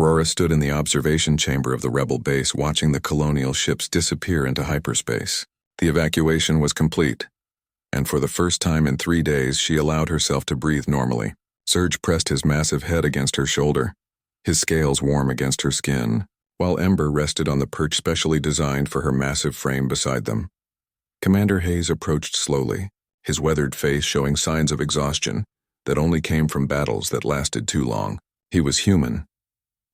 Aurora stood in the observation chamber of the rebel base watching the colonial ships disappear into hyperspace. The evacuation was complete, and for the first time in 3 days she allowed herself to breathe normally. Serge pressed his massive head against her shoulder, his scales warm against her skin, while Ember rested on the perch specially designed for her massive frame beside them. Commander Hayes approached slowly, his weathered face showing signs of exhaustion that only came from battles that lasted too long. He was human,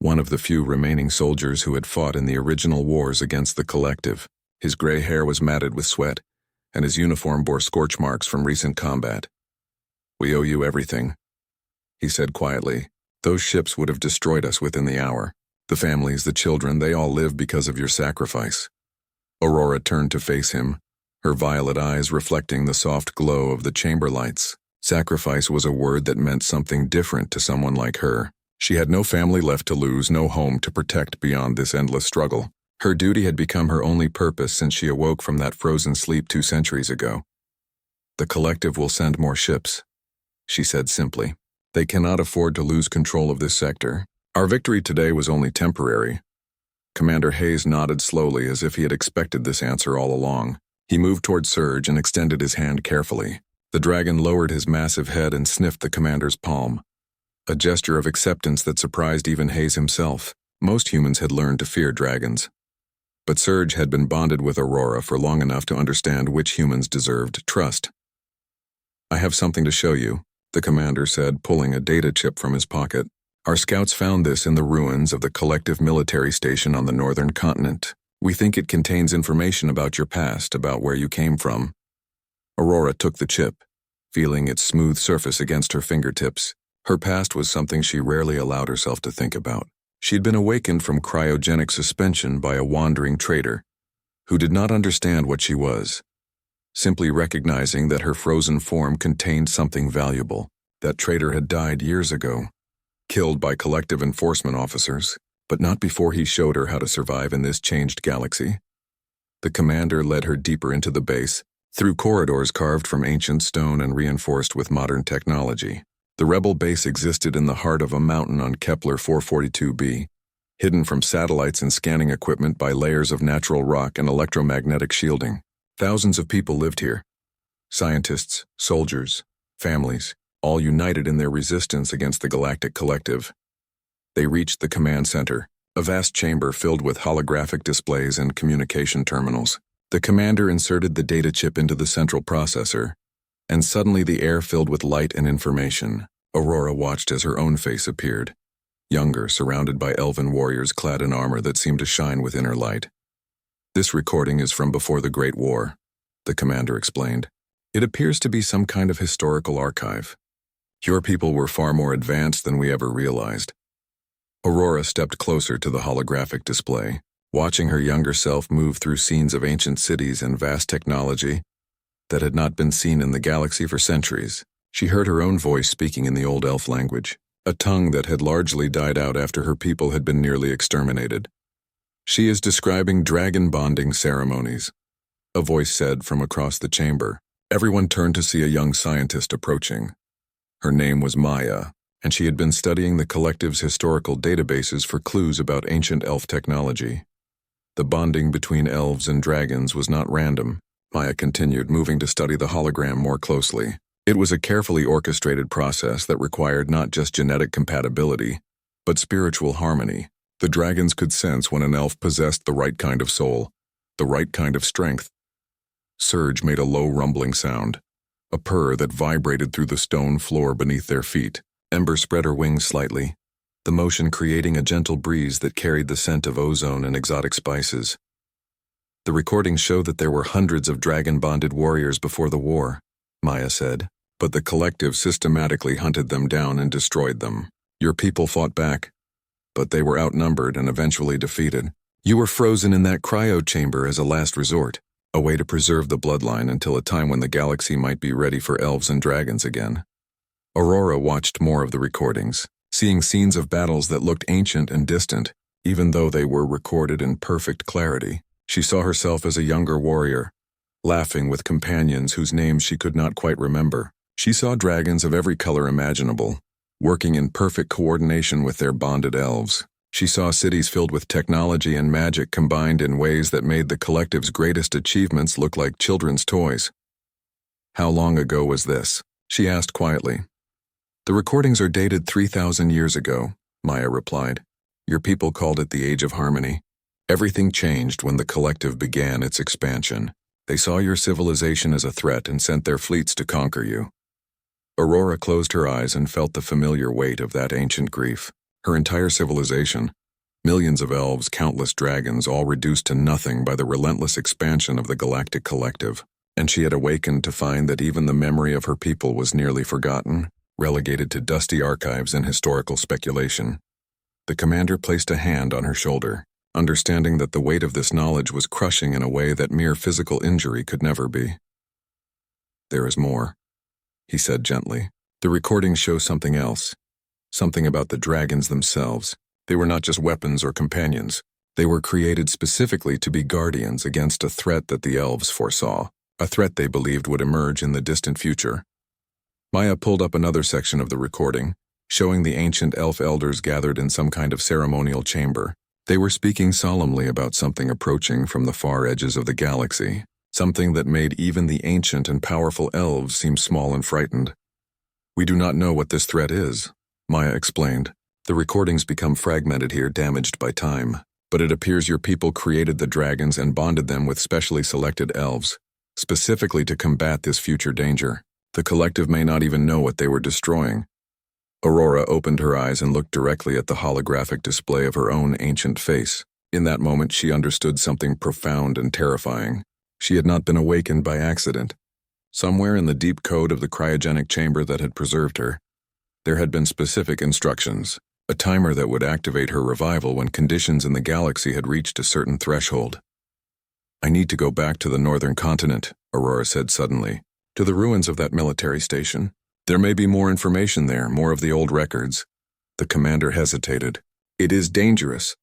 one of the few remaining soldiers who had fought in the original wars against the Collective. His gray hair was matted with sweat, and his uniform bore scorch marks from recent combat. "We owe you everything," he said quietly. "Those ships would have destroyed us within the hour. The families, the children, they all live because of your sacrifice." Aurora turned to face him, her violet eyes reflecting the soft glow of the chamber lights. Sacrifice was a word that meant something different to someone like her. She had no family left to lose, no home to protect beyond this endless struggle. Her duty had become her only purpose since she awoke from that frozen sleep 2 centuries ago. "The Collective will send more ships," she said simply. "They cannot afford to lose control of this sector. Our victory today was only temporary." Commander Hayes nodded slowly as if he had expected this answer all along. He moved toward Serge and extended his hand carefully. The dragon lowered his massive head and sniffed the commander's palm, a gesture of acceptance that surprised even Hayes himself. Most humans had learned to fear dragons, but Serge had been bonded with Aurora for long enough to understand which humans deserved trust. "I have something to show you," the commander said, pulling a data chip from his pocket. "Our scouts found this in the ruins of the Collective military station on the northern continent. We think it contains information about your past, about where you came from." Aurora took the chip, feeling its smooth surface against her fingertips. Her past was something she rarely allowed herself to think about. She'd been awakened from cryogenic suspension by a wandering trader who did not understand what she was, simply recognizing that her frozen form contained something valuable. That trader had died years ago, killed by Collective enforcement officers, but not before he showed her how to survive in this changed galaxy. The commander led her deeper into the base, through corridors carved from ancient stone and reinforced with modern technology. The rebel base existed in the heart of a mountain on Kepler 442b, hidden from satellites and scanning equipment by layers of natural rock and electromagnetic shielding. Thousands of people lived here. Scientists, soldiers, families, all united in their resistance against the Galactic Collective. They reached the command center, a vast chamber filled with holographic displays and communication terminals. The commander inserted the data chip into the central processor, and suddenly the air filled with light and information. Aurora watched as her own face appeared, younger, surrounded by elven warriors clad in armor that seemed to shine with inner light. "This recording is from before the Great War," the commander explained. "It appears to be some kind of historical archive. Your people were far more advanced than we ever realized." Aurora stepped closer to the holographic display, watching her younger self move through scenes of ancient cities and vast technology that had not been seen in the galaxy for centuries. She heard her own voice speaking in the old elf language, a tongue that had largely died out after her people had been nearly exterminated. "She is describing dragon bonding ceremonies," a voice said from across the chamber. Everyone turned to see a young scientist approaching. Her name was Maya, and she had been studying the Collective's historical databases for clues about ancient elf technology. The bonding between elves and dragons was not random. Maya continued, moving to study the hologram more closely. It was a carefully orchestrated process that required not just genetic compatibility, but spiritual harmony. The dragons could sense when an elf possessed the right kind of soul, the right kind of strength. Serge made a low rumbling sound, a purr that vibrated through the stone floor beneath their feet. Ember spread her wings slightly, the motion creating a gentle breeze that carried the scent of ozone and exotic spices. "The recordings show that there were hundreds of dragon-bonded warriors before the war," Maya said, "but the Collective systematically hunted them down and destroyed them. Your people fought back, but they were outnumbered and eventually defeated. You were frozen in that cryo chamber as a last resort, a way to preserve the bloodline until a time when the galaxy might be ready for elves and dragons again." Aurora watched more of the recordings, seeing scenes of battles that looked ancient and distant, even though they were recorded in perfect clarity. She saw herself as a younger warrior, laughing with companions whose names she could not quite remember. She saw dragons of every color imaginable, working in perfect coordination with their bonded elves. She saw cities filled with technology and magic combined in ways that made the collective's greatest achievements look like children's toys. "How long ago was this?" she asked quietly. "The recordings are dated 3,000 years ago," Maya replied. "Your people called it the Age of Harmony. Everything changed when the collective began its expansion. They saw your civilization as a threat and sent their fleets to conquer you." Aurora closed her eyes and felt the familiar weight of that ancient grief. Her entire civilization, millions of elves, countless dragons, all reduced to nothing by the relentless expansion of the Galactic Collective. And she had awakened to find that even the memory of her people was nearly forgotten, relegated to dusty archives and historical speculation. The commander placed a hand on her shoulder, understanding that the weight of this knowledge was crushing in a way that mere physical injury could never be. "There is more," he said gently. "The recordings show something else. Something about the dragons themselves. They were not just weapons or companions. They were created specifically to be guardians against a threat that the elves foresaw, a threat they believed would emerge in the distant future." Maya pulled up another section of the recording, showing the ancient elf elders gathered in some kind of ceremonial chamber. They were speaking solemnly about something approaching from the far edges of the galaxy, something that made even the ancient and powerful elves seem small and frightened. "We do not know what this threat is," Maya explained. "The recordings become fragmented here, damaged by time. But it appears your people created the dragons and bonded them with specially selected elves, specifically to combat this future danger. The collective may not even know what they were destroying." Aurora opened her eyes and looked directly at the holographic display of her own ancient face. In that moment, she understood something profound and terrifying. She had not been awakened by accident. Somewhere in the deep code of the cryogenic chamber that had preserved her, there had been specific instructions, a timer that would activate her revival when conditions in the galaxy had reached a certain threshold. "I need to go back to the northern continent," Aurora said suddenly, "to the ruins of that military station. There may be more information there, more of the old records." The commander hesitated. "It is dangerous.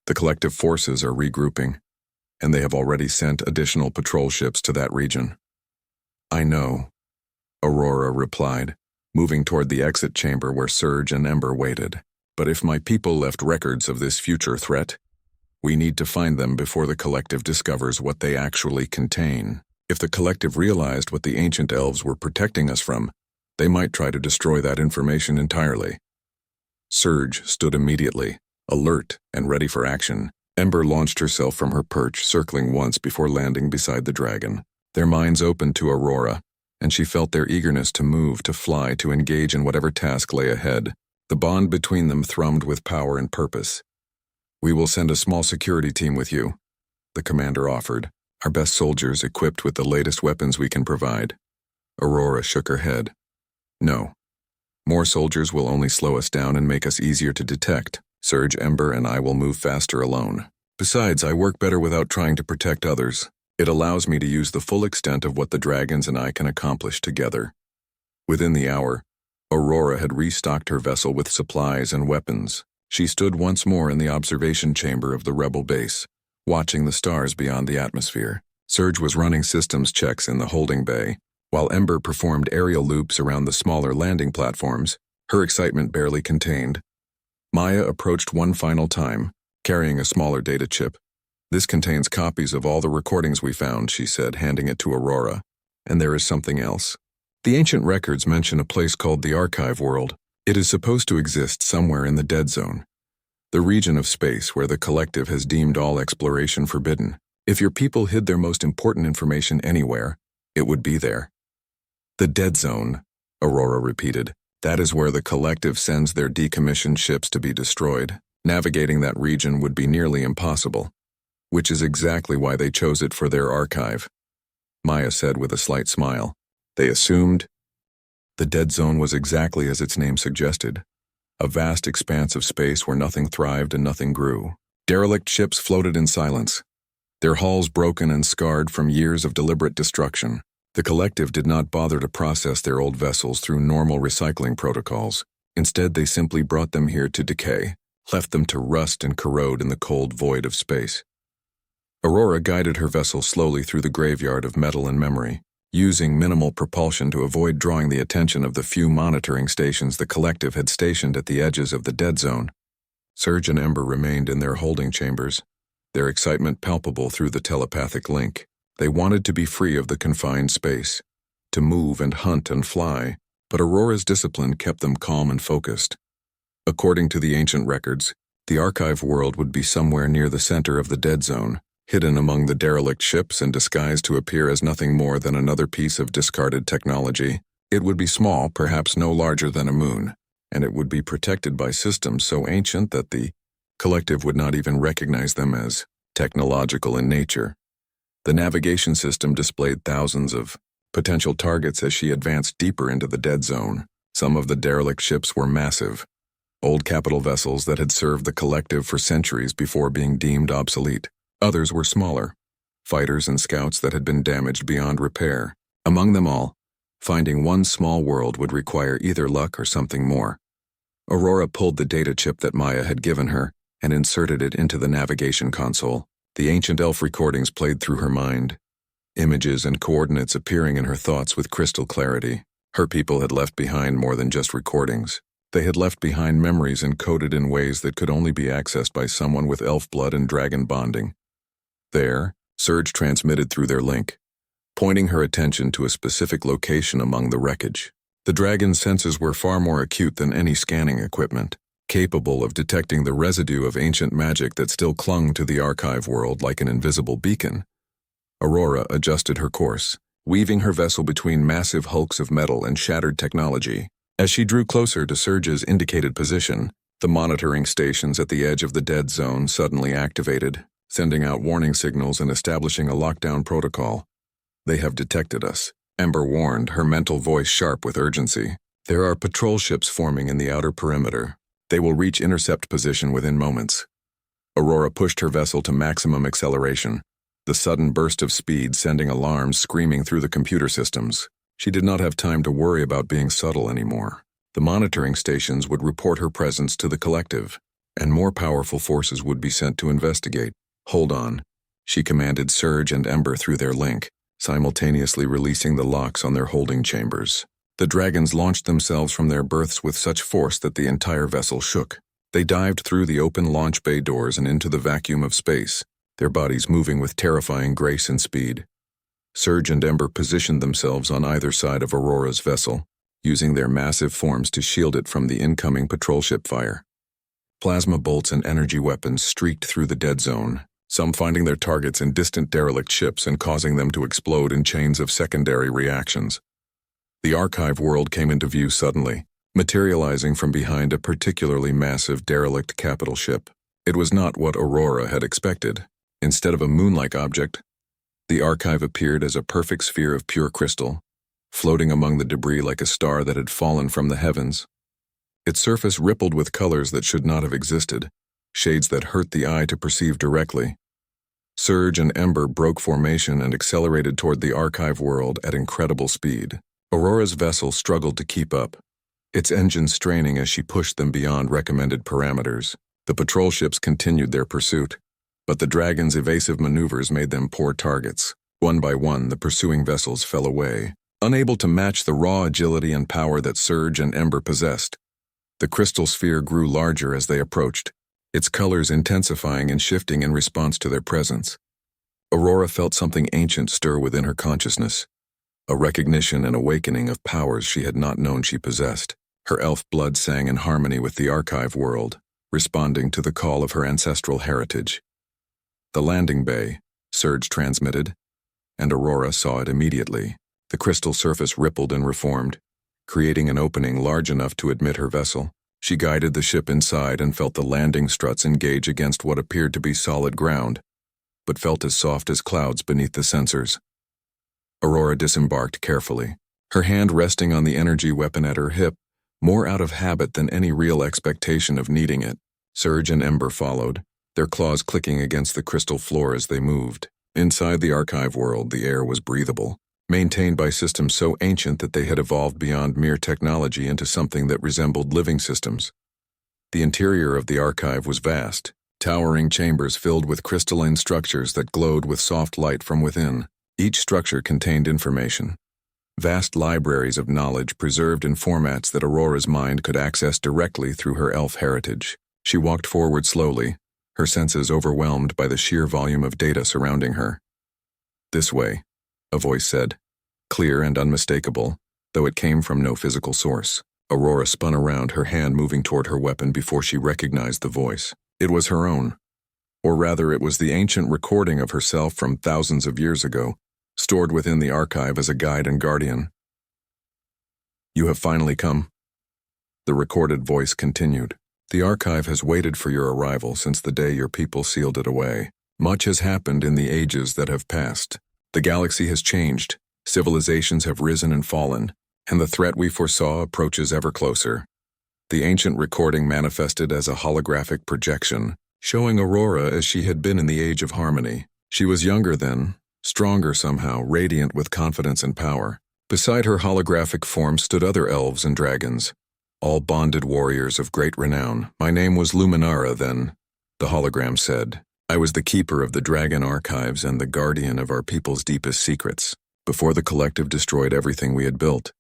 The collective forces are regrouping, and they have already sent additional patrol ships to that region." "I know," Aurora replied, moving toward the exit chamber where Surge and Ember waited. "But if my people left records of this future threat, we need to find them before the collective discovers what they actually contain. If the collective realized what the ancient elves were protecting us from, they might try to destroy that information entirely." Surge stood immediately, alert and ready for action. Ember launched herself from her perch, circling once before landing beside the dragon. Their minds opened to Aurora, and she felt their eagerness to move, to fly, to engage in whatever task lay ahead. The bond between them thrummed with power and purpose. "We will send a small security team with you," the commander offered. "Our best soldiers equipped with the latest weapons we can provide." Aurora shook her head. "No. More soldiers will only slow us down and make us easier to detect. Surge, Ember, and I will move faster alone. Besides, I work better without trying to protect others. It allows me to use the full extent of what the dragons and I can accomplish together." Within the hour, Aurora had restocked her vessel with supplies and weapons. She stood once more in the observation chamber of the rebel base, watching the stars beyond the atmosphere. Surge was running systems checks in the holding bay, while Ember performed aerial loops around the smaller landing platforms, her excitement barely contained. Maya approached one final time, carrying a smaller data chip. "This contains copies of all the recordings we found," she said, handing it to Aurora. "And there is something else. The ancient records mention a place called the Archive World. It is supposed to exist somewhere in the Dead Zone, the region of space where the collective has deemed all exploration forbidden. If your people hid their most important information anywhere, it would be there." "The Dead Zone," Aurora repeated. "That is where the collective sends their decommissioned ships to be destroyed. Navigating that region would be nearly impossible, which is exactly why they chose it for their archive," Maya said with a slight smile. "They assumed the Dead Zone was exactly as its name suggested, a vast expanse of space where nothing thrived and nothing grew. Derelict ships floated in silence, their hulls broken and scarred from years of deliberate destruction. The collective did not bother to process their old vessels through normal recycling protocols. Instead, they simply brought them here to decay, left them to rust and corrode in the cold void of space." Aurora guided her vessel slowly through the graveyard of metal and memory, using minimal propulsion to avoid drawing the attention of the few monitoring stations the collective had stationed at the edges of the Dead Zone. Surge and Ember remained in their holding chambers, their excitement palpable through the telepathic link. They wanted to be free of the confined space, to move and hunt and fly, but Aurora's discipline kept them calm and focused. According to the ancient records, the archive world would be somewhere near the center of the dead zone, hidden among the derelict ships and disguised to appear as nothing more than another piece of discarded technology. It would be small, perhaps no larger than a moon, and it would be protected by systems so ancient that the collective would not even recognize them as technological in nature. The navigation system displayed thousands of potential targets as she advanced deeper into the dead zone. Some of the derelict ships were massive, old capital vessels that had served the collective for centuries before being deemed obsolete. Others were smaller, fighters and scouts that had been damaged beyond repair. Among them all, finding one small world would require either luck or something more. Aurora pulled the data chip that Maya had given her and inserted it into the navigation console. The ancient elf recordings played through her mind, images and coordinates appearing in her thoughts with crystal clarity. Her people had left behind more than just recordings. They had left behind memories encoded in ways that could only be accessed by someone with elf blood and dragon bonding. There, Surge transmitted through their link, pointing her attention to a specific location among the wreckage. The dragon's senses were far more acute than any scanning equipment, capable of detecting the residue of ancient magic that still clung to the archive world like an invisible beacon. Aurora adjusted her course, weaving her vessel between massive hulks of metal and shattered technology. As she drew closer to Surge's indicated position, the monitoring stations at the edge of the dead zone suddenly activated, sending out warning signals and establishing a lockdown protocol. "They have detected us," Ember warned, her mental voice sharp with urgency. "There are patrol ships forming in the outer perimeter. They will reach intercept position within moments." Aurora pushed her vessel to maximum acceleration, the sudden burst of speed sending alarms screaming through the computer systems. She did not have time to worry about being subtle anymore. The monitoring stations would report her presence to the collective, and more powerful forces would be sent to investigate. "Hold on," she commanded Surge and Ember through their link, simultaneously releasing the locks on their holding chambers. The dragons launched themselves from their berths with such force that the entire vessel shook. They dived through the open launch bay doors and into the vacuum of space, their bodies moving with terrifying grace and speed. Surge and Ember positioned themselves on either side of Aurora's vessel, using their massive forms to shield it from the incoming patrol ship fire. Plasma bolts and energy weapons streaked through the dead zone, some finding their targets in distant derelict ships and causing them to explode in chains of secondary reactions. The archive world came into view suddenly, materializing from behind a particularly massive derelict capital ship. It was not what Aurora had expected. Instead of a moon-like object, the archive appeared as a perfect sphere of pure crystal, floating among the debris like a star that had fallen from the heavens. Its surface rippled with colors that should not have existed, shades that hurt the eye to perceive directly. Surge and Ember broke formation and accelerated toward the archive world at incredible speed. Aurora's vessel struggled to keep up, its engines straining as she pushed them beyond recommended parameters. The patrol ships continued their pursuit, but the dragon's evasive maneuvers made them poor targets. One by one, the pursuing vessels fell away, unable to match the raw agility and power that Surge and Ember possessed. The crystal sphere grew larger as they approached, its colors intensifying and shifting in response to their presence. Aurora felt something ancient stir within her consciousness, a recognition and awakening of powers she had not known she possessed. Her elf blood sang in harmony with the archive world, responding to the call of her ancestral heritage. "The landing bay," Surge transmitted, and Aurora saw it immediately. The crystal surface rippled and reformed, creating an opening large enough to admit her vessel. She guided the ship inside and felt the landing struts engage against what appeared to be solid ground, but felt as soft as clouds beneath the sensors. Aurora disembarked carefully, her hand resting on the energy weapon at her hip, more out of habit than any real expectation of needing it. Surge and Ember followed, their claws clicking against the crystal floor as they moved. Inside the archive world, the air was breathable, maintained by systems so ancient that they had evolved beyond mere technology into something that resembled living systems. The interior of the archive was vast, towering chambers filled with crystalline structures that glowed with soft light from within. Each structure contained information, vast libraries of knowledge preserved in formats that Aurora's mind could access directly through her elf heritage. She walked forward slowly, her senses overwhelmed by the sheer volume of data surrounding her. "This way," a voice said, clear and unmistakable, though it came from no physical source. Aurora spun around, her hand moving toward her weapon before she recognized the voice. It was her own. Or rather, it was the ancient recording of herself from thousands of years ago, stored within the archive as a guide and guardian. "You have finally come," the recorded voice continued. "The archive has waited for your arrival since the day your people sealed it away. Much has happened in the ages that have passed. The galaxy has changed, civilizations have risen and fallen, and the threat we foresaw approaches ever closer." The ancient recording manifested as a holographic projection, showing Aurora as she had been in the Age of Harmony. She was younger then, stronger somehow, radiant with confidence and power. Beside her holographic form stood other elves and dragons, all bonded warriors of great renown. "My name was Luminara then," the hologram said. "I was the keeper of the dragon archives and the guardian of our people's deepest secrets. Before the collective destroyed everything we had built,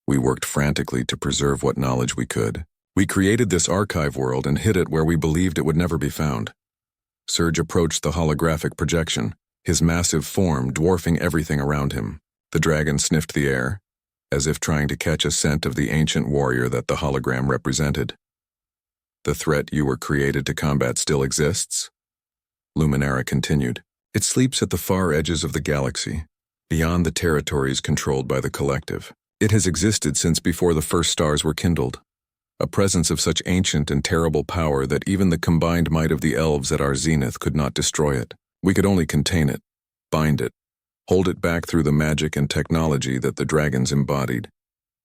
we worked frantically to preserve what knowledge we could. We created this archive world and hid it where we believed it would never be found." Serge approached the holographic projection, his massive form dwarfing everything around him. The dragon sniffed the air, as if trying to catch a scent of the ancient warrior that the hologram represented. "The threat you were created to combat still exists?" Luminara continued. "It sleeps at the far edges of the galaxy, beyond the territories controlled by the collective. It has existed since before the first stars were kindled, a presence of such ancient and terrible power that even the combined might of the elves at our zenith could not destroy it. We could only contain it, bind it, hold it back through the magic and technology that the dragons embodied."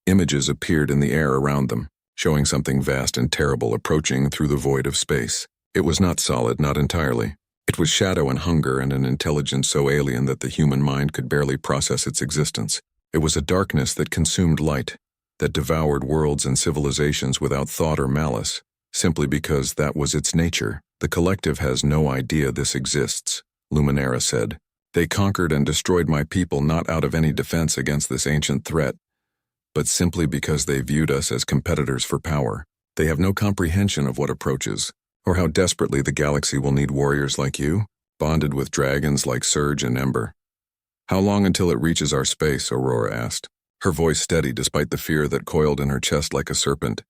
Images appeared in the air around them, showing something vast and terrible approaching through the void of space. It was not solid, not entirely. It was shadow and hunger and an intelligence so alien that the human mind could barely process its existence. It was a darkness that consumed light, that devoured worlds and civilizations without thought or malice, simply because that was its nature. "The collective has no idea this exists," Luminara said. "They conquered and destroyed my people not out of any defense against this ancient threat, but simply because they viewed us as competitors for power. They have no comprehension of what approaches, or how desperately the galaxy will need warriors like you, bonded with dragons like Surge and Ember." "How long until it reaches our space?" Aurora asked, her voice steady despite the fear that coiled in her chest like a serpent.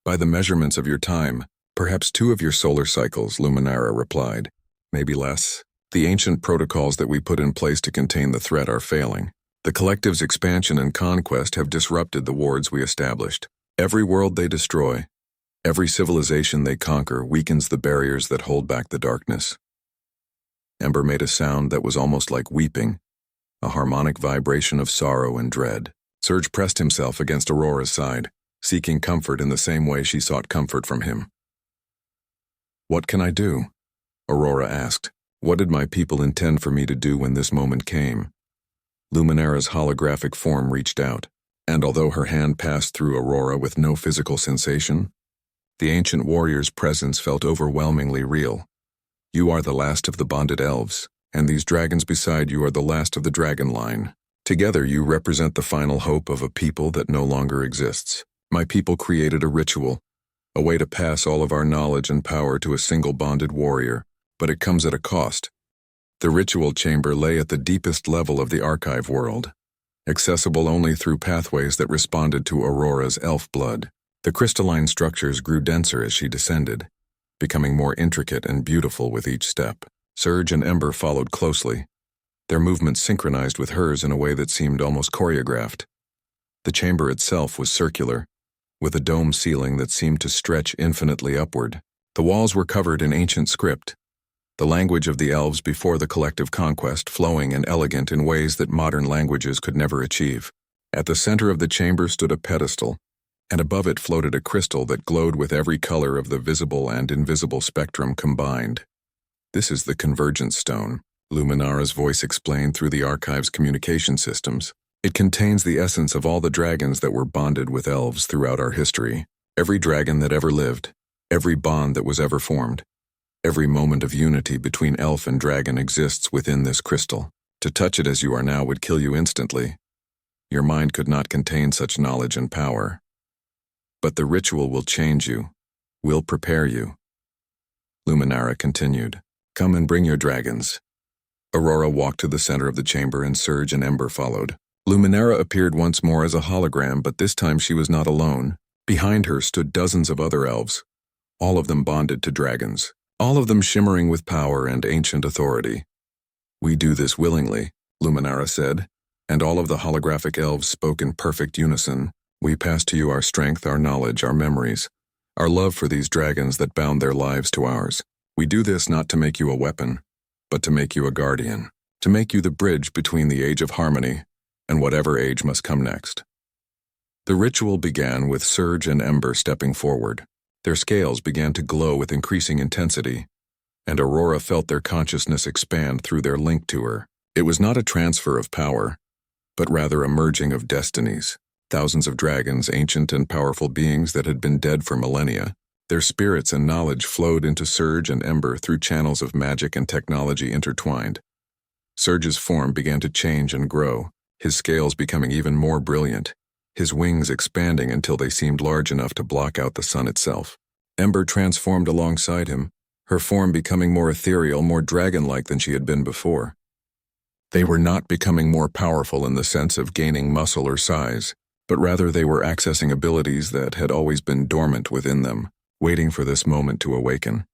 "By the measurements of your time, perhaps 2 of your solar cycles," Luminara replied. "Maybe less. The ancient protocols that we put in place to contain the threat are failing. The collective's expansion and conquest have disrupted the wards we established. Every world they destroy, every civilization they conquer weakens the barriers that hold back the darkness." Ember made a sound that was almost like weeping, a harmonic vibration of sorrow and dread. Surge pressed himself against Aurora's side, seeking comfort in the same way she sought comfort from him. "What can I do?" Aurora asked. "What did my people intend for me to do when this moment came?" Luminara's holographic form reached out, and although her hand passed through Aurora with no physical sensation, the ancient warrior's presence felt overwhelmingly real. "You are the last of the bonded elves, and these dragons beside you are the last of the dragon line. Together you represent the final hope of a people that no longer exists. My people created a ritual, a way to pass all of our knowledge and power to a single bonded warrior, but it comes at a cost. The ritual chamber lay at the deepest level of the archive world, accessible only through pathways that responded to Aurora's elf blood. The crystalline structures grew denser as she descended, becoming more intricate and beautiful with each step. Surge and Ember followed closely, their movements synchronized with hers in a way that seemed almost choreographed. The chamber itself was circular, with a dome ceiling that seemed to stretch infinitely upward. The walls were covered in ancient script, the language of the elves before the collective conquest, flowing and elegant in ways that modern languages could never achieve. At the center of the chamber stood a pedestal, and above it floated a crystal that glowed with every color of the visible and invisible spectrum combined. "This is the Convergence Stone," Luminara's voice explained through the archive's communication systems. "It contains the essence of all the dragons that were bonded with elves throughout our history. Every dragon that ever lived, every bond that was ever formed. Every moment of unity between elf and dragon exists within this crystal. To touch it as you are now would kill you instantly. Your mind could not contain such knowledge and power. But the ritual will change you, will prepare you. Luminara continued. "Come and bring your dragons." Aurora walked to the center of the chamber and Surge and Ember followed. Luminara appeared once more as a hologram, but this time she was not alone. Behind her stood dozens of other elves, all of them bonded to dragons, all of them shimmering with power and ancient authority. "We do this willingly," Luminara said, and all of the holographic elves spoke in perfect unison. "We pass to you our strength, our knowledge, our memories, our love for these dragons that bound their lives to ours. We do this not to make you a weapon, but to make you a guardian, to make you the bridge between the age of harmony and whatever age must come next." The ritual began with Surge and Ember stepping forward. Their scales began to glow with increasing intensity, and Aurora felt their consciousness expand through their link to her. It was not a transfer of power, but rather a merging of destinies. Thousands of dragons, ancient and powerful beings that had been dead for millennia. Their spirits and knowledge flowed into Surge and Ember through channels of magic and technology intertwined. Surge's form began to change and grow, his scales becoming even more brilliant, his wings expanding until they seemed large enough to block out the sun itself. Ember transformed alongside him, her form becoming more ethereal, more dragon-like than she had been before. They were not becoming more powerful in the sense of gaining muscle or size, but rather they were accessing abilities that had always been dormant within them, waiting for this moment to awaken.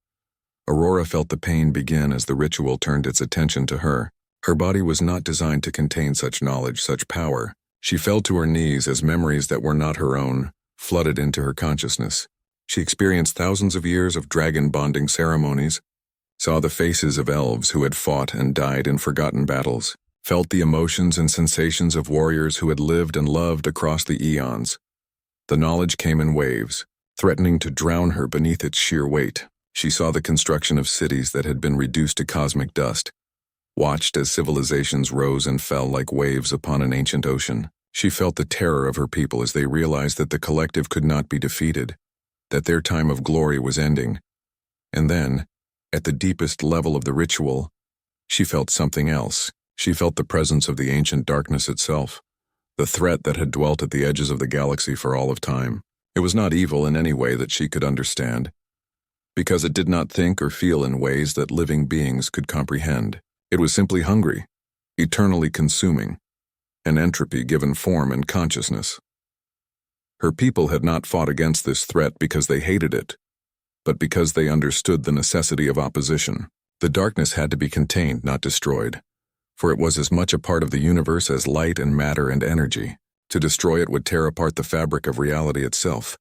Aurora felt the pain begin as the ritual turned its attention to her. Her body was not designed to contain such knowledge, such power. She fell to her knees as memories that were not her own flooded into her consciousness. She experienced thousands of years of dragon bonding ceremonies, saw the faces of elves who had fought and died in forgotten battles, felt the emotions and sensations of warriors who had lived and loved across the eons. The knowledge came in waves, threatening to drown her beneath its sheer weight. She saw the construction of cities that had been reduced to cosmic dust, watched as civilizations rose and fell like waves upon an ancient ocean. She felt the terror of her people as they realized that the collective could not be defeated, that their time of glory was ending. And then, at the deepest level of the ritual, she felt something else. She felt the presence of the ancient darkness itself, the threat that had dwelt at the edges of the galaxy for all of time. It was not evil in any way that she could understand, because it did not think or feel in ways that living beings could comprehend. It was simply hungry, eternally consuming, an entropy given form and consciousness. Her people had not fought against this threat because they hated it, but because they understood the necessity of opposition. The darkness had to be contained, not destroyed, for it was as much a part of the universe as light and matter and energy. To destroy it would tear apart the fabric of reality itself.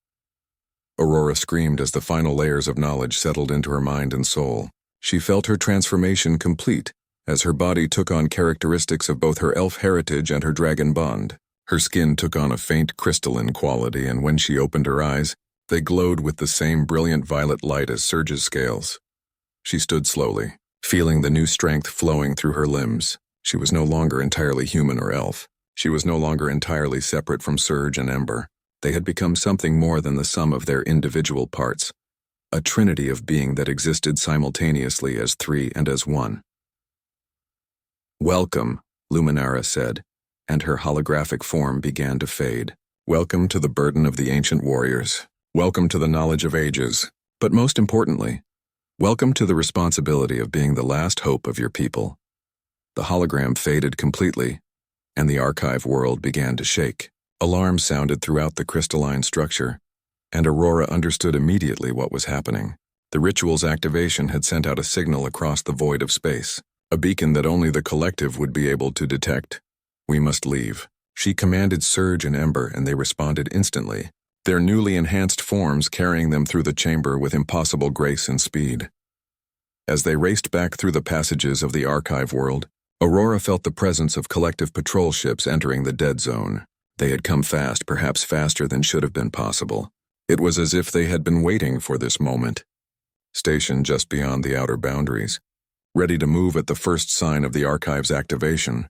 Aurora screamed as the final layers of knowledge settled into her mind and soul. She felt her transformation complete, as her body took on characteristics of both her elf heritage and her dragon bond. Her skin took on a faint crystalline quality, and when she opened her eyes, they glowed with the same brilliant violet light as Surge's scales. She stood slowly, feeling the new strength flowing through her limbs. She was no longer entirely human or elf. She was no longer entirely separate from Surge and Ember. They had become something more than the sum of their individual parts, a trinity of being that existed simultaneously as three and as one. "Welcome," Luminara said, and her holographic form began to fade. "Welcome to the burden of the ancient warriors. Welcome to the knowledge of ages. But most importantly, welcome to the responsibility of being the last hope of your people." The hologram faded completely, and the archive world began to shake. Alarms sounded throughout the crystalline structure, and Aurora understood immediately what was happening. The ritual's activation had sent out a signal across the void of space, a beacon that only the collective would be able to detect. "We must leave." She commanded Surge and Ember, and they responded instantly, their newly enhanced forms carrying them through the chamber with impossible grace and speed. As they raced back through the passages of the archive world, Aurora felt the presence of collective patrol ships entering the dead zone. They had come fast, perhaps faster than should have been possible. It was as if they had been waiting for this moment, stationed just beyond the outer boundaries, ready to move at the first sign of the archive's activation.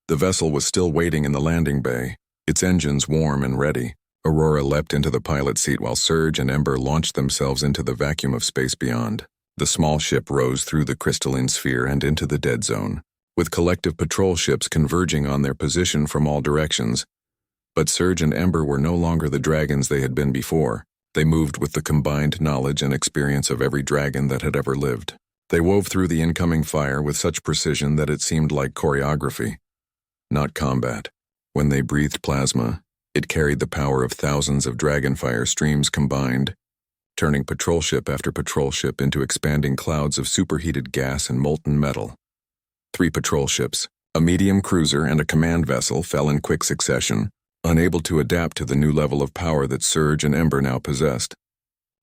The vessel was still waiting in the landing bay, its engines warm and ready. Aurora leapt into the pilot seat while Surge and Ember launched themselves into the vacuum of space beyond. The small ship rose through the crystalline sphere and into the dead zone, with collective patrol ships converging on their position from all directions. But Surge and Ember were no longer the dragons they had been before. They moved with the combined knowledge and experience of every dragon that had ever lived. They wove through the incoming fire with such precision that it seemed like choreography, not combat. When they breathed plasma, it carried the power of thousands of dragonfire streams combined, turning patrol ship after patrol ship into expanding clouds of superheated gas and molten metal. 3 patrol ships, a medium cruiser and a command vessel, fell in quick succession, unable to adapt to the new level of power that Surge and Ember now possessed.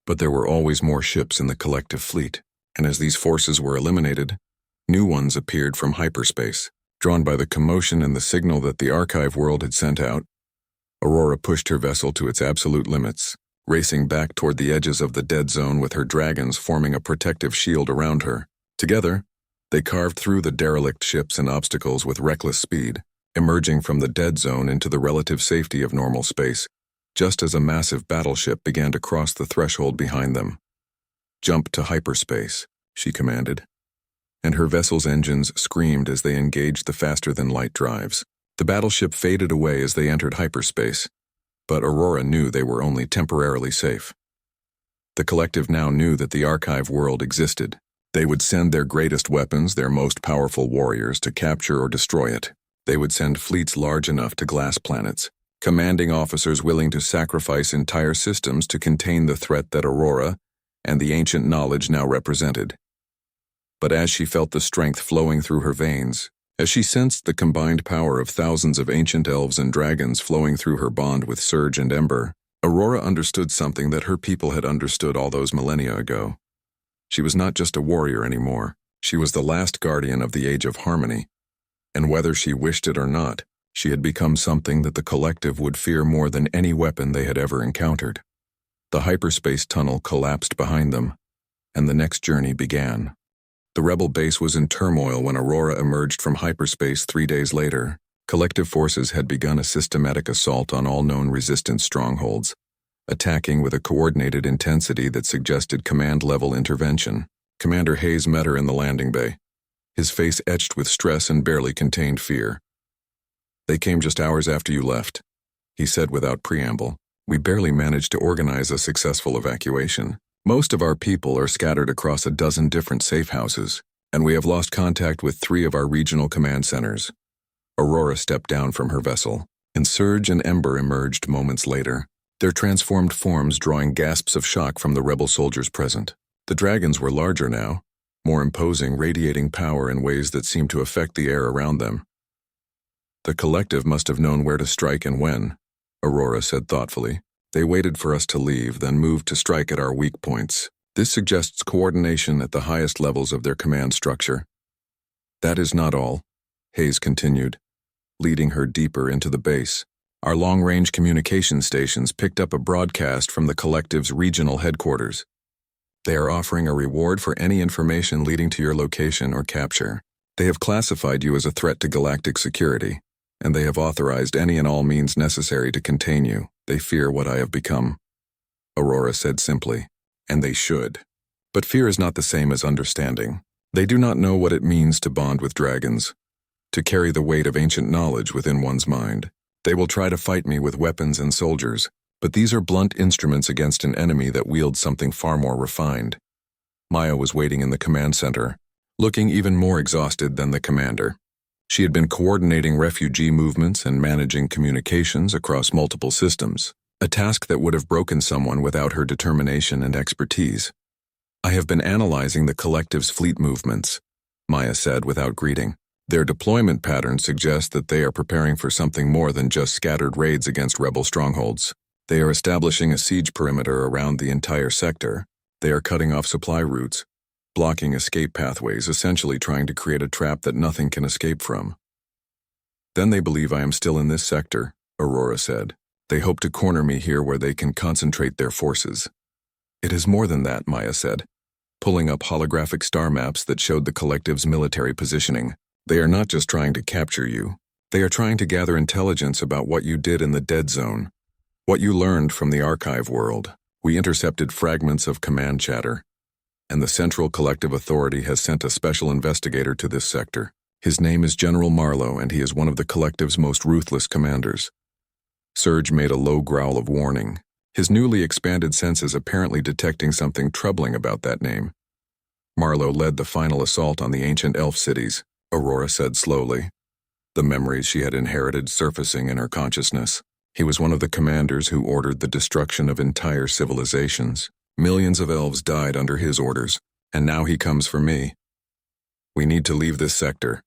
But there were always more ships in the collective fleet, and as these forces were eliminated, new ones appeared from hyperspace. Drawn by the commotion and the signal that the archive world had sent out, Aurora pushed her vessel to its absolute limits, racing back toward the edges of the dead zone with her dragons forming a protective shield around her. Together, they carved through the derelict ships and obstacles with reckless speed, emerging from the dead zone into the relative safety of normal space, just as a massive battleship began to cross the threshold behind them. "Jump to hyperspace," she commanded, and her vessel's engines screamed as they engaged the faster-than-light drives. The battleship faded away as they entered hyperspace, but Aurora knew they were only temporarily safe. The collective now knew that the archive world existed. They would send their greatest weapons, their most powerful warriors, to capture or destroy it. They would send fleets large enough to glass planets, commanding officers willing to sacrifice entire systems to contain the threat that Aurora and the ancient knowledge now represented. But as she felt the strength flowing through her veins, as she sensed the combined power of thousands of ancient elves and dragons flowing through her bond with Surge and Ember, Aurora understood something that her people had understood all those millennia ago. She was not just a warrior anymore. She was the last guardian of the Age of Harmony. And whether she wished it or not, she had become something that the collective would fear more than any weapon they had ever encountered. The hyperspace tunnel collapsed behind them, and the next journey began. The rebel base was in turmoil when Aurora emerged from hyperspace 3 days later. Collective forces had begun a systematic assault on all known resistance strongholds, attacking with a coordinated intensity that suggested command-level intervention. Commander Hayes met her in the landing bay, his face etched with stress and barely contained fear. "They came just hours after you left," he said without preamble. "We barely managed to organize a successful evacuation. Most of our people are scattered across a dozen different safe houses, and we have lost contact with 3 of our regional command centers." Aurora stepped down from her vessel, and Surge and Ember emerged moments later, their transformed forms drawing gasps of shock from the rebel soldiers present. The dragons were larger now, more imposing, radiating power in ways that seemed to affect the air around them. "The collective must have known where to strike and when," Aurora said thoughtfully. "They waited for us to leave, then moved to strike at our weak points. This suggests coordination at the highest levels of their command structure." "That is not all," Hayes continued, leading her deeper into the base. "Our long-range communication stations picked up a broadcast from the collective's regional headquarters. They are offering a reward for any information leading to your location or capture. They have classified you as a threat to galactic security, and they have authorized any and all means necessary to contain you. They fear what I have become," Aurora said simply, "and they should. But fear is not the same as understanding. They do not know what it means to bond with dragons, to carry the weight of ancient knowledge within one's mind. They will try to fight me with weapons and soldiers, but these are blunt instruments against an enemy that wields something far more refined." Maya was waiting in the command center, looking even more exhausted than the commander. She had been coordinating refugee movements and managing communications across multiple systems, a task that would have broken someone without her determination and expertise. "I have been analyzing the collective's fleet movements," Maya said without greeting. "Their deployment patterns suggest that they are preparing for something more than just scattered raids against rebel strongholds. They are establishing a siege perimeter around the entire sector. They are cutting off supply routes, blocking escape pathways, essentially trying to create a trap that nothing can escape from." "Then they believe I am still in this sector," Aurora said. "They hope to corner me here where they can concentrate their forces." "It is more than that," Maya said, pulling up holographic star maps that showed the collective's military positioning. "They are not just trying to capture you. They are trying to gather intelligence about what you did in the dead zone, what you learned from the archive world. We intercepted fragments of command chatter, and the Central Collective Authority has sent a special investigator to this sector. His name is General Marlowe, and he is one of the collective's most ruthless commanders." Surge made a low growl of warning, his newly expanded senses apparently detecting something troubling about that name. Marlowe led the final assault on the ancient elf cities, Aurora said slowly, the memories she had inherited surfacing in her consciousness. He was one of the commanders who ordered the destruction of entire civilizations. Millions of elves died under his orders, and now he comes for me. We need to leave this sector,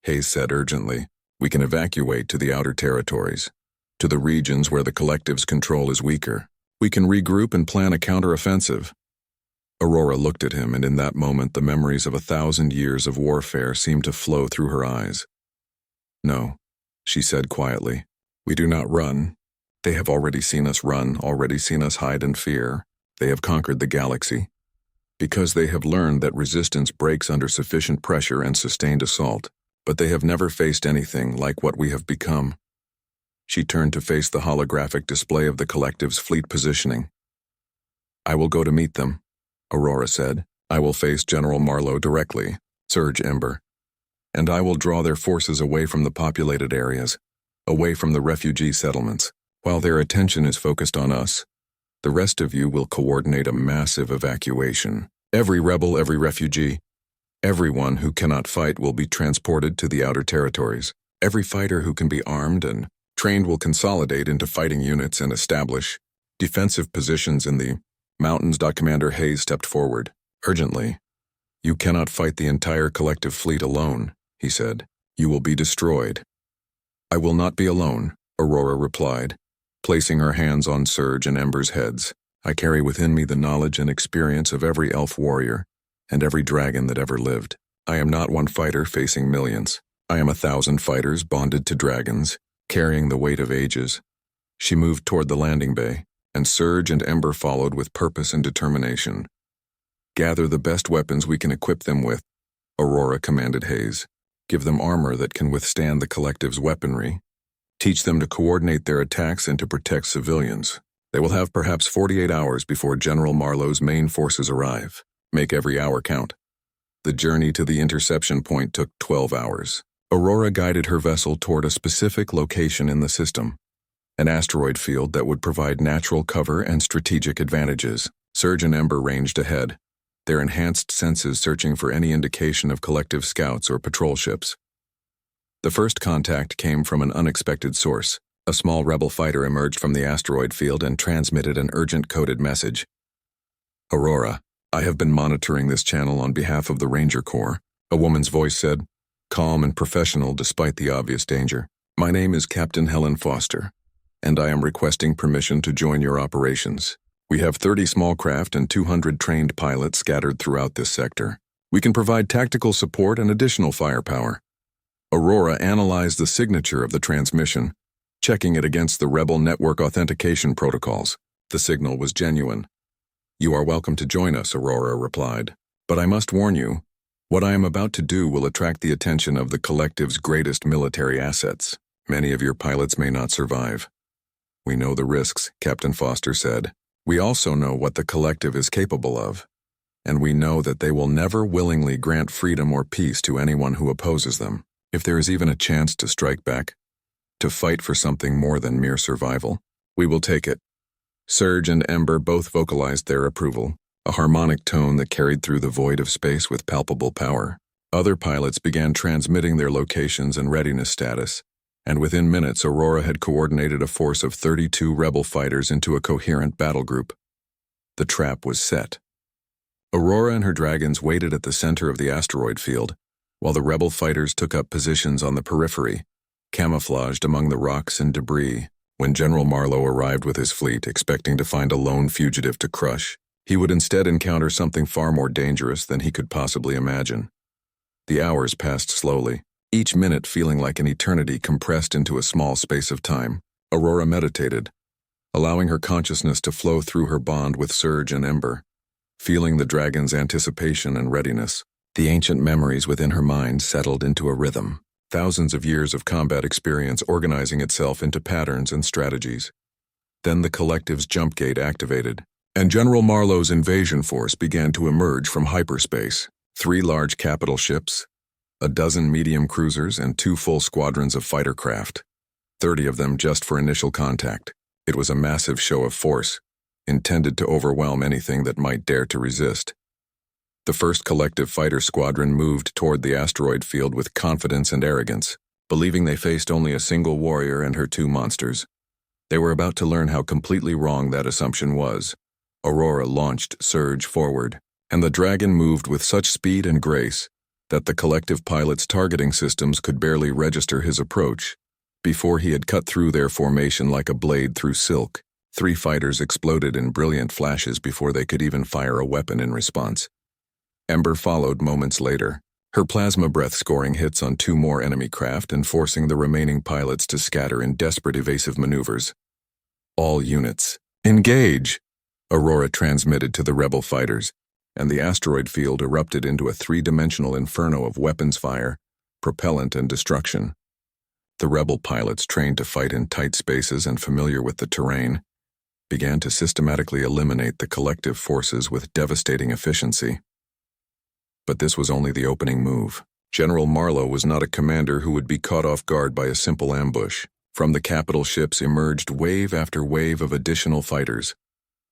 Hayes said urgently. We can evacuate to the outer territories, to the regions where the collective's control is weaker. We can regroup and plan a counteroffensive. Aurora looked at him, and in that moment the memories of 1,000 years of warfare seemed to flow through her eyes. No, she said quietly. We do not run. They have already seen us run, already seen us hide in fear. They have conquered the galaxy. Because they have learned that resistance breaks under sufficient pressure and sustained assault, but they have never faced anything like what we have become. She turned to face the holographic display of the collective's fleet positioning. I will go to meet them, Aurora said. I will face General Marlowe directly, Surge Ember. And I will draw their forces away from the populated areas, away from the refugee settlements, while their attention is focused on us. The rest of you will coordinate a massive evacuation. Every rebel, every refugee, everyone who cannot fight will be transported to the outer territories. Every fighter who can be armed and trained will consolidate into fighting units and establish defensive positions in the mountains. Commander Hayes stepped forward, urgently. You cannot fight the entire collective fleet alone, he said. You will be destroyed. I will not be alone, Aurora replied, placing her hands on Surge and Ember's heads. I carry within me the knowledge and experience of every elf warrior and every dragon that ever lived. I am not one fighter facing millions. I am 1,000 fighters bonded to dragons, carrying the weight of ages. She moved toward the landing bay, and Surge and Ember followed with purpose and determination. Gather the best weapons we can equip them with, Aurora commanded Hayes. Give them armor that can withstand the collective's weaponry. Teach them to coordinate their attacks and to protect civilians. They will have perhaps 48 hours before General Marlowe's main forces arrive. Make every hour count. The journey to the interception point took 12 hours. Aurora guided her vessel toward a specific location in the system, an asteroid field that would provide natural cover and strategic advantages. Surge and Ember ranged ahead, their enhanced senses searching for any indication of collective scouts or patrol ships. The first contact came from an unexpected source. A small rebel fighter emerged from the asteroid field and transmitted an urgent coded message. Aurora, I have been monitoring this channel on behalf of the Ranger Corps, a woman's voice said, calm and professional despite the obvious danger. My name is Captain Helen Foster, and I am requesting permission to join your operations. We have 30 small craft and 200 trained pilots scattered throughout this sector. We can provide tactical support and additional firepower. Aurora analyzed the signature of the transmission, checking it against the rebel network authentication protocols. The signal was genuine. You are welcome to join us, Aurora replied. But I must warn you, what I am about to do will attract the attention of the collective's greatest military assets. Many of your pilots may not survive. We know the risks, Captain Foster said. We also know what the collective is capable of, and we know that they will never willingly grant freedom or peace to anyone who opposes them. If there is even a chance to strike back, to fight for something more than mere survival, we will take it. Surge and Ember both vocalized their approval, a harmonic tone that carried through the void of space with palpable power. Other pilots began transmitting their locations and readiness status, and within minutes Aurora had coordinated a force of 32 rebel fighters into a coherent battle group. The trap was set. Aurora and her dragons waited at the center of the asteroid field, while the rebel fighters took up positions on the periphery, camouflaged among the rocks and debris. When General Marlowe arrived with his fleet, expecting to find a lone fugitive to crush, he would instead encounter something far more dangerous than he could possibly imagine. The hours passed slowly, each minute feeling like an eternity compressed into a small space of time. Aurora meditated, allowing her consciousness to flow through her bond with Surge and Ember, feeling the dragon's anticipation and readiness. The ancient memories within her mind settled into a rhythm, thousands of years of combat experience organizing itself into patterns and strategies. Then the collective's jump gate activated, and General Marlowe's invasion force began to emerge from hyperspace. 3 large capital ships, a dozen medium cruisers, and 2 full squadrons of fighter craft, 30 of them just for initial contact. It was a massive show of force, intended to overwhelm anything that might dare to resist. The first collective fighter squadron moved toward the asteroid field with confidence and arrogance, believing they faced only a single warrior and her two monsters. They were about to learn how completely wrong that assumption was. Aurora launched Surge forward, and the dragon moved with such speed and grace that the collective pilot's targeting systems could barely register his approach. Before he had cut through their formation like a blade through silk, 3 fighters exploded in brilliant flashes before they could even fire a weapon in response. Ember followed moments later, her plasma breath scoring hits on 2 more enemy craft and forcing the remaining pilots to scatter in desperate evasive maneuvers. All units, engage! Aurora transmitted to the rebel fighters, and the asteroid field erupted into a 3-dimensional inferno of weapons fire, propellant, and destruction. The rebel pilots, trained to fight in tight spaces and familiar with the terrain, began to systematically eliminate the collective forces with devastating efficiency. But this was only the opening move. General Marlowe was not a commander who would be caught off guard by a simple ambush. From the capital ships emerged wave after wave of additional fighters,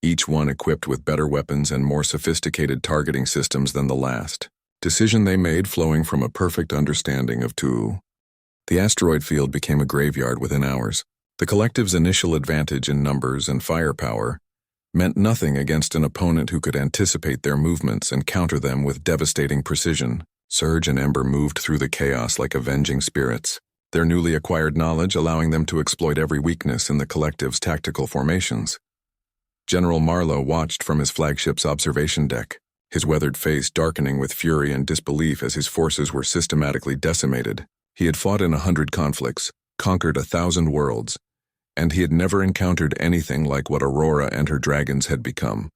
each one equipped with better weapons and more sophisticated targeting systems than the last. Decision they made flowing from a perfect understanding of two. The asteroid field became a graveyard within hours. The collective's initial advantage in numbers and firepower meant nothing against an opponent who could anticipate their movements and counter them with devastating precision. Surge and Ember moved through the chaos like avenging spirits, their newly acquired knowledge allowing them to exploit every weakness in the collective's tactical formations. General Marlowe watched from his flagship's observation deck, his weathered face darkening with fury and disbelief as his forces were systematically decimated. He had fought in 100 conflicts, conquered 1,000 worlds, and he had never encountered anything like what Aurora and her dragons had become.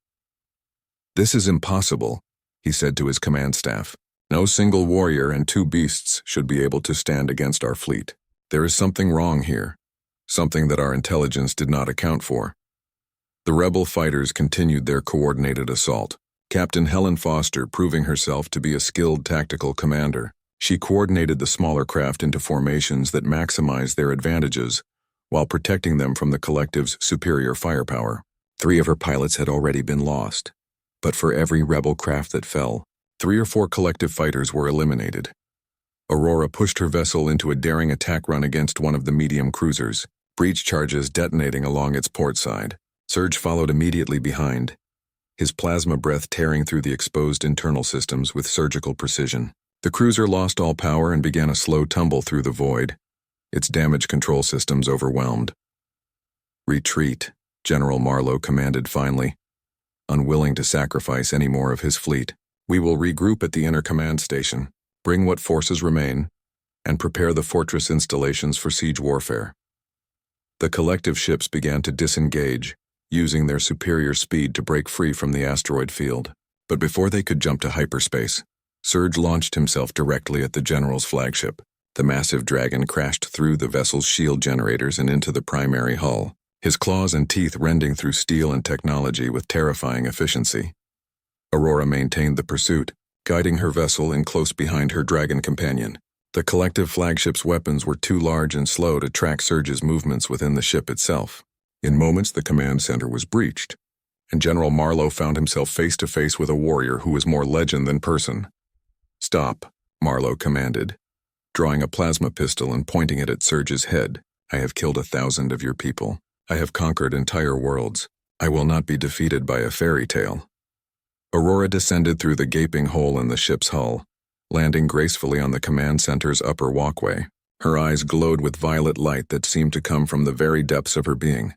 "This is impossible," he said to his command staff. "No single warrior and 2 beasts should be able to stand against our fleet. There is something wrong here, something that our intelligence did not account for." The rebel fighters continued their coordinated assault, Captain Helen Foster proving herself to be a skilled tactical commander. She coordinated the smaller craft into formations that maximized their advantages while protecting them from the collective's superior firepower. 3 of her pilots had already been lost, but for every rebel craft that fell, 3 or 4 collective fighters were eliminated. Aurora pushed her vessel into a daring attack run against one of the medium cruisers, breach charges detonating along its port side. Surge followed immediately behind, his plasma breath tearing through the exposed internal systems with surgical precision. The cruiser lost all power and began a slow tumble through the void, its damage control systems overwhelmed. "Retreat," General Marlowe commanded finally, unwilling to sacrifice any more of his fleet. "We will regroup at the inner command station, bring what forces remain, and prepare the fortress installations for siege warfare." The collective ships began to disengage, using their superior speed to break free from the asteroid field. But before they could jump to hyperspace, Surge launched himself directly at the general's flagship. The massive dragon crashed through the vessel's shield generators and into the primary hull, his claws and teeth rending through steel and technology with terrifying efficiency. Aurora maintained the pursuit, guiding her vessel in close behind her dragon companion. The collective flagship's weapons were too large and slow to track Surge's movements within the ship itself. In moments, the command center was breached, and General Marlowe found himself face to face with a warrior who was more legend than person. "Stop," Marlowe commanded, drawing a plasma pistol and pointing it at Surge's head. "I have killed 1,000 of your people. I have conquered entire worlds. I will not be defeated by a fairy tale." Aurora descended through the gaping hole in the ship's hull, landing gracefully on the command center's upper walkway. Her eyes glowed with violet light that seemed to come from the very depths of her being.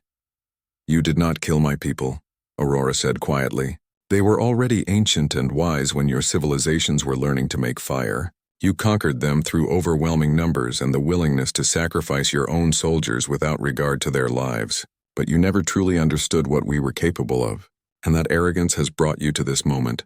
"You did not kill my people," Aurora said quietly. "They were already ancient and wise when your civilizations were learning to make fire. You conquered them through overwhelming numbers and the willingness to sacrifice your own soldiers without regard to their lives. But you never truly understood what we were capable of, and that arrogance has brought you to this moment."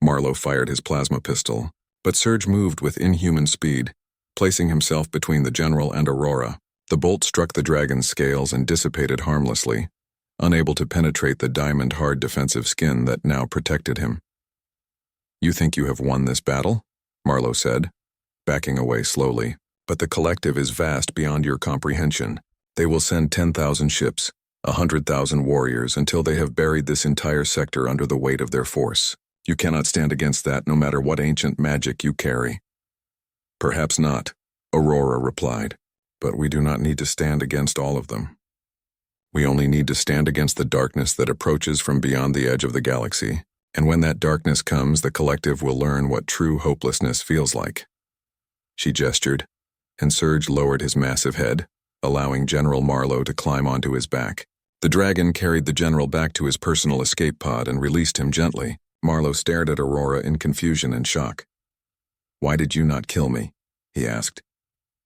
Marlowe fired his plasma pistol, but Surge moved with inhuman speed, placing himself between the general and Aurora. The bolt struck the dragon's scales and dissipated harmlessly, unable to penetrate the diamond-hard defensive skin that now protected him. "You think you have won this battle?" Marlowe said, backing away slowly. "But the collective is vast beyond your comprehension. They will send 10,000 ships, 100,000 warriors until they have buried this entire sector under the weight of their force. You cannot stand against that no matter what ancient magic you carry. Perhaps not, Aurora replied, but we do not need to stand against all of them. We only need to stand against the darkness that approaches from beyond the edge of the galaxy, and when that darkness comes, the collective will learn what true hopelessness feels like. She gestured, and Serge lowered his massive head, allowing General Marlowe to climb onto his back. The dragon carried the general back to his personal escape pod and released him gently. Marlowe stared at Aurora in confusion and shock. "Why did you not kill me?" he asked.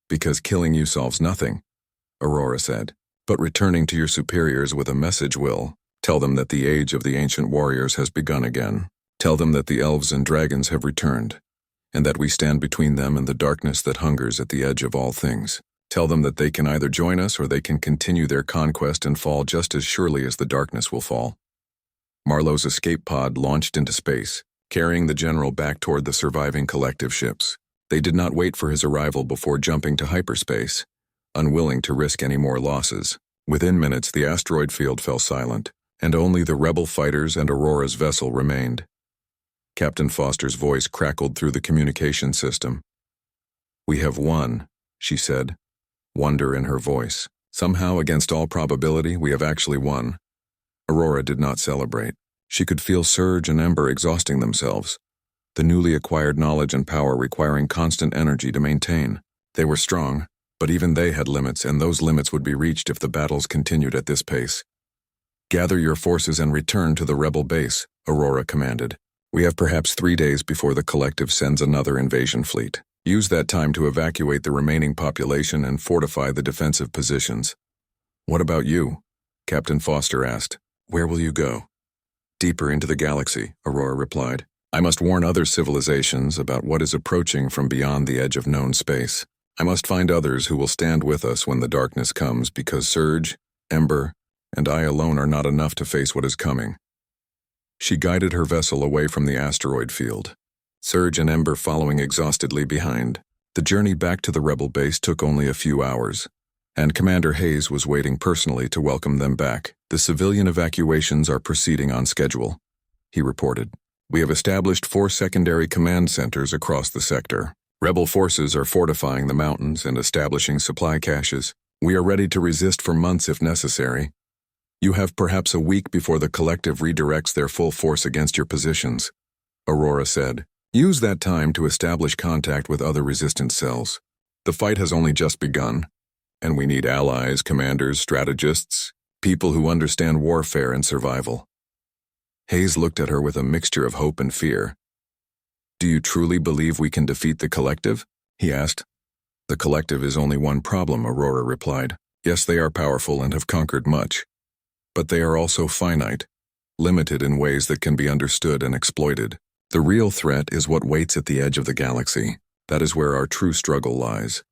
"Because killing you solves nothing," Aurora said. "But returning to your superiors with a message will. Tell them that the age of the ancient warriors has begun again. Tell them that the elves and dragons have returned, and that we stand between them and the darkness that hungers at the edge of all things. Tell them that they can either join us or they can continue their conquest and fall just as surely as the darkness will fall." Marlowe's escape pod launched into space, carrying the general back toward the surviving collective ships. They did not wait for his arrival before jumping to hyperspace, unwilling to risk any more losses. Within minutes, the asteroid field fell silent, and only the rebel fighters and Aurora's vessel remained. Captain Foster's voice crackled through the communication system. "We have won," she said, wonder in her voice. "Somehow, against all probability, we have actually won." Aurora did not celebrate. She could feel Serge and Ember exhausting themselves, the newly acquired knowledge and power requiring constant energy to maintain. They were strong, but even they had limits, and those limits would be reached if the battles continued at this pace. "Gather your forces and return to the rebel base," Aurora commanded. "We have perhaps 3 days before the collective sends another invasion fleet. Use that time to evacuate the remaining population and fortify the defensive positions." "What about you?" Captain Foster asked. "Where will you go?" "Deeper into the galaxy," Aurora replied. "I must warn other civilizations about what is approaching from beyond the edge of known space. I must find others who will stand with us when the darkness comes, because Serge, Ember, and I alone are not enough to face what is coming." She guided her vessel away from the asteroid field, Serge and Ember following exhaustedly behind. The journey back to the rebel base took only a few hours, and Commander Hayes was waiting personally to welcome them back. "The civilian evacuations are proceeding on schedule," he reported. "We have established 4 secondary command centers across the sector. Rebel forces are fortifying the mountains and establishing supply caches. We are ready to resist for months if necessary. You have perhaps a week before the collective redirects their full force against your positions," Aurora said. "Use that time to establish contact with other resistance cells. The fight has only just begun, and we need allies, commanders, strategists, people who understand warfare and survival." Hayes looked at her with a mixture of hope and fear. "Do you truly believe we can defeat the collective?" he asked. "The collective is only one problem," Aurora replied. "Yes, they are powerful and have conquered much, but they are also finite, limited in ways that can be understood and exploited. The real threat is what waits at the edge of the galaxy. That is where our true struggle lies."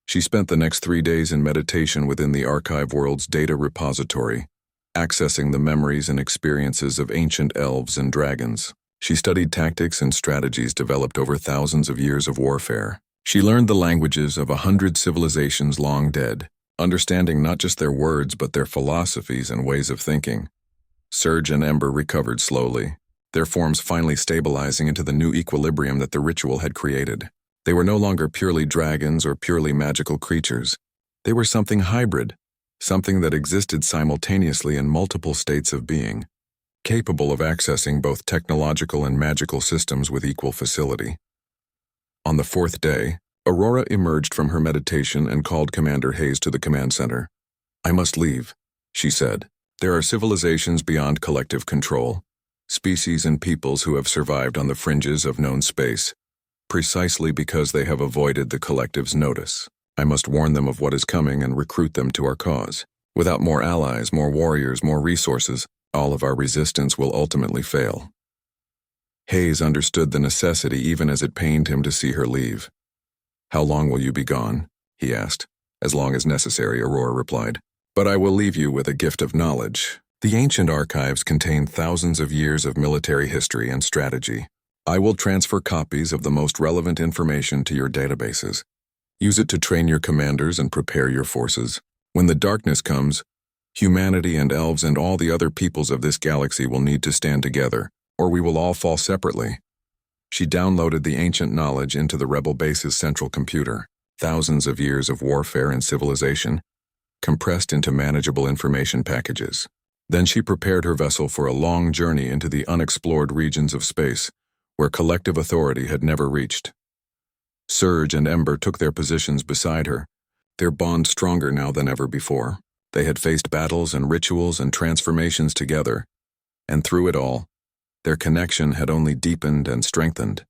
She spent the next 3 days in meditation within the Archive World's data repository, accessing the memories and experiences of ancient elves and dragons. She studied tactics and strategies developed over thousands of years of warfare. She learned the languages of 100 civilizations long dead, understanding not just their words but their philosophies and ways of thinking. Serge and Ember recovered slowly, their forms finally stabilizing into the new equilibrium that the ritual had created. They were no longer purely dragons or purely magical creatures. They were something hybrid, something that existed simultaneously in multiple states of being, capable of accessing both technological and magical systems with equal facility. On the 4th day, Aurora emerged from her meditation and called Commander Hayes to the command center. "I must leave," she said. "There are civilizations beyond collective control, species and peoples who have survived on the fringes of known space, precisely because they have avoided the collective's notice. I must warn them of what is coming and recruit them to our cause. Without more allies, more warriors, more resources, all of our resistance will ultimately fail." Hayes understood the necessity even as it pained him to see her leave. "How long will you be gone?" he asked. "As long as necessary," Aurora replied. "But I will leave you with a gift of knowledge. The ancient archives contain thousands of years of military history and strategy. I will transfer copies of the most relevant information to your databases. Use it to train your commanders and prepare your forces. When the darkness comes, Humanity and elves and all the other peoples of this galaxy will need to stand together, or we will all fall separately. She downloaded the ancient knowledge into the rebel base's central computer, thousands of years of warfare and civilization, compressed into manageable information packages. Then she prepared her vessel for a long journey into the unexplored regions of space, where collective authority had never reached. Surge and Ember took their positions beside her, their bond stronger now than ever before. They had faced battles and rituals and transformations together, and through it all, their connection had only deepened and strengthened.